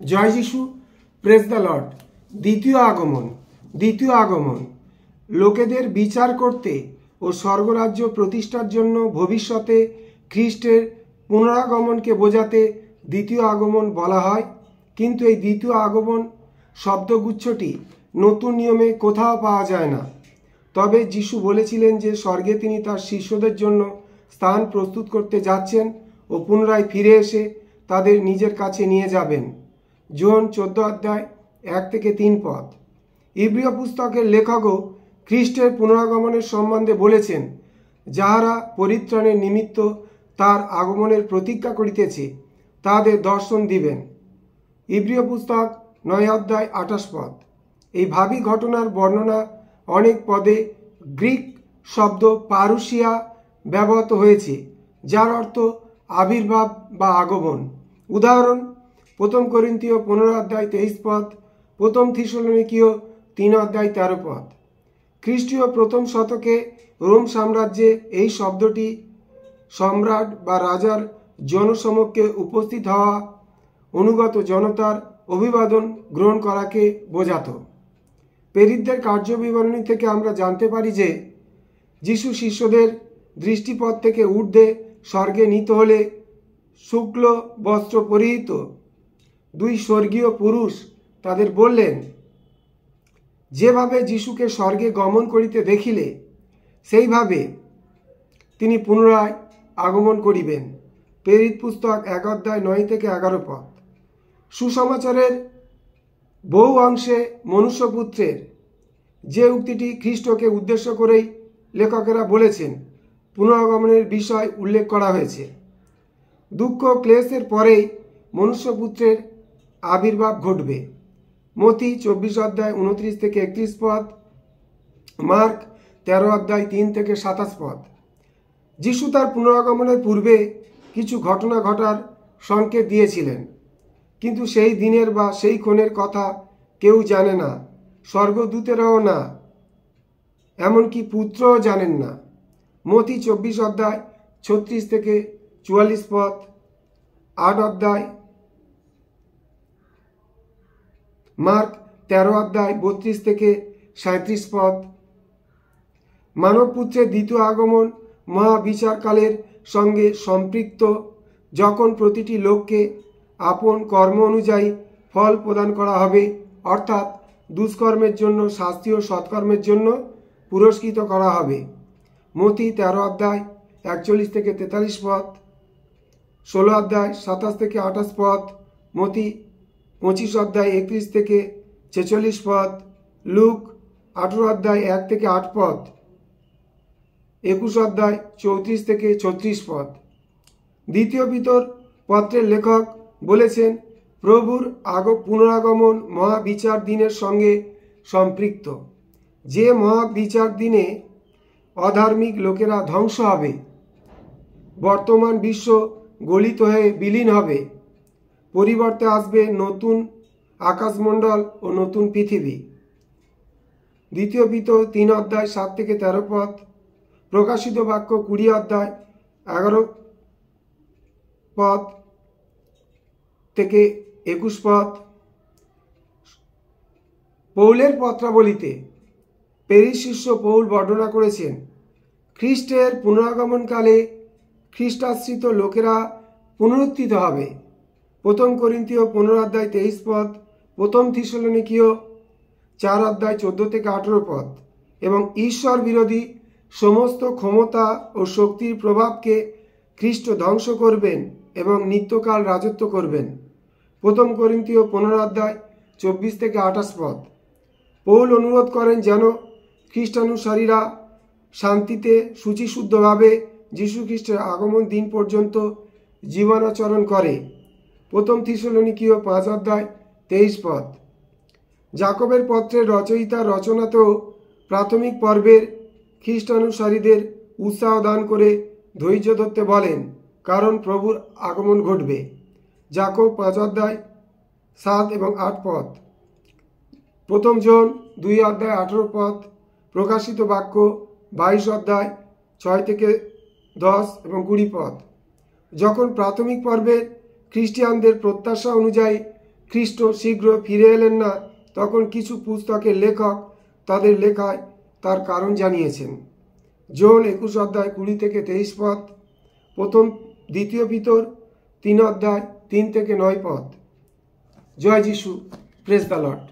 জয় যিশু, praise the Lord. দ্বিতীয় আগমন লোকেদের বিচার করতে ও স্বর্গরাজ্য প্রতিষ্ঠার জন্য ভবিষ্যতে খ্রিস্টের পুনরাগমনকে বোঝাতে দ্বিতীয় আগমন বলা হয়। কিন্তু এই দ্বিতীয় আগমন শব্দগুচ্ছটি নতুন নিয়মে কোথাও পাওয়া যায় না। তবে যিশু বলেছিলেন যে স্বর্গে তিনি তার শিষ্যদের জন্য স্থান প্রস্তুত করতে যাচ্ছেন ও পুনরায় ফিরে এসে তাদের নিজের কাছে নিয়ে যাবেন। যোহন 14:1-3 ইব্রিয় পুস্তকের লেখকও খ্রিস্টের পুনরাগমনের সম্বন্ধে বলেছেন, যাহারা পরিত্রাণের নিমিত্ত তার আগমনের প্রতীক্ষা করিতেছে তাদের দর্শন দিবেন। ইব্রিয় পুস্তক 9:28। এই ভাবী ঘটনার বর্ণনা অনেক পদে গ্রিক শব্দ পারুশিয়া ব্যবহৃত হয়েছে, যার অর্থ আবির্ভাব বা আগমন। উদাহরণ: 1 করিন্থীয় 15:23, 1 থিসলনিকীয় 3:13। খ্রিস্টীয় প্রথম শতকে রোম সাম্রাজ্যে এই শব্দটি সম্রাট বা রাজার জনসমক্ষে উপস্থিত হওয়া অনুগত জনতার অভিবাদন গ্রহণ করাকে বোঝাত। প্রেরিতদের কার্যবিবরণী থেকে আমরা জানতে পারি যে যিশু শিষ্যদের দৃষ্টিপথ থেকে ঊর্ধ্বে স্বর্গে নিতে হলে শুক্ল বস্ত্র পরিহিত 2 স্বর্গীয় পুরুষ তাদের বললেন, যেভাবে যিশুকে স্বর্গে গমন করিতে দেখিলে সেইভাবে তিনি পুনরায় আগমন করিবেন। প্রেরিত পুস্তক 1:9-11। সুসমাচারের বহু অংশে মনুষ্যপুত্রের যে উক্তিটি খ্রিস্টকে উদ্দেশ্য করেই লেখকেরা বলেছেন পুনরাগমনের বিষয় উল্লেখ করা হয়েছে। দুঃখ ক্লেশের পরেই মনুষ্যপুত্রের আবির্ভাব ঘটবে। মথি 24:29-31, মার্ক 13:3-27। যিশু তার পুনরাগমনের পূর্বে কিছু ঘটনা ঘটার সংকেত দিয়েছিলেন, কিন্তু সেই দিনের বা সেই ক্ষণের কথা কেউ জানে না, স্বর্গদূতেরাও না, এমনকি পুত্রও জানেন না। মথি 24:36-44, 8, মার্ক 13:32-37। মানবপুত্রের দ্বিতীয় আগমন মহাবিচারকালের সঙ্গে সম্পৃক্ত, যখন প্রতিটি লোককে আপন কর্ম অনুযায়ী ফল প্রদান করা হবে, অর্থাৎ দুষ্কর্মের জন্য শাস্তি ও সৎকর্মের জন্য পুরস্কৃত করা হবে। মথি 13:41-43, 16:27-28, মথি 25:31-46, লুক 18:1-8, 21:34-36। দ্বিতীয় পিতর পত্রের লেখক বলেছেন, প্রভুর পুনরাগমন মহাবিচার দিনের সঙ্গে সম্পৃক্ত। যে মহাবিচার দিনে অধার্মিক লোকেরা ধ্বংস হবে, বর্তমান বিশ্ব গলিত হয়ে বিলীন হবে, পরিবর্তে আসবে নতুন আকাশমণ্ডল ও নতুন পৃথিবী। দ্বিতীয় পিতর 3:7-13, প্রকাশিত বাক্য 20:11-21। পৌলের পত্রাবলিতে প্রেরিত শিষ্য পৌল বর্ণনা করেছেন, খ্রিস্টের পুনরাগমনকালে খ্রিস্টাশ্রিত লোকেরা পুনরুত্থিত হবে। 1 করিন্থীয় 15:23, 1 থিসলনিকীয় 4:14-18, এবং ঈশ্বর বিরোধী সমস্ত ক্ষমতা ও শক্তির প্রভাবকে খ্রিস্ট ধ্বংস করবেন এবং নিত্যকাল রাজত্ব করবেন। 1 করিন্থীয় 15:24-28। পৌল অনুরোধ করেন যেন খ্রিস্টানুসারীরা শান্তিতে শুচিশুদ্ধভাবে যীশু খ্রিস্টের আগমন দিন পর্যন্ত জীবনাচরণ করে। 1 থিসলনিকীয় 5:23। যাকবের পত্রের রচয়িতা রচনাতেও প্রাথমিক পর্বের খ্রিস্টানুসারীদের উৎসাহ দান করে ধৈর্য ধরতে বলেন, কারণ প্রভুর আগমন ঘটবে। যাকব 5:7 এবং 8। 1 জন 2:18, প্রকাশিত বাক্য 22:6-10 এবং 20। যখন প্রাথমিক পর্বের খ্রিস্টিয়ানদের প্রত্যাশা অনুযায়ী খ্রিস্ট শীঘ্র ফিরে এলেন না, তখন কিছু পুস্তকের লেখক তাদের লেখায় তার কারণ জানিয়েছেন। যোল 21 অধ্যায় 20 থেকে 23 পদ, দ্বিতীয় পিতর 3 অধ্যায় 3 থেকে 9 পদ। জয় যিশু, প্রেজ দ্য লর্ড।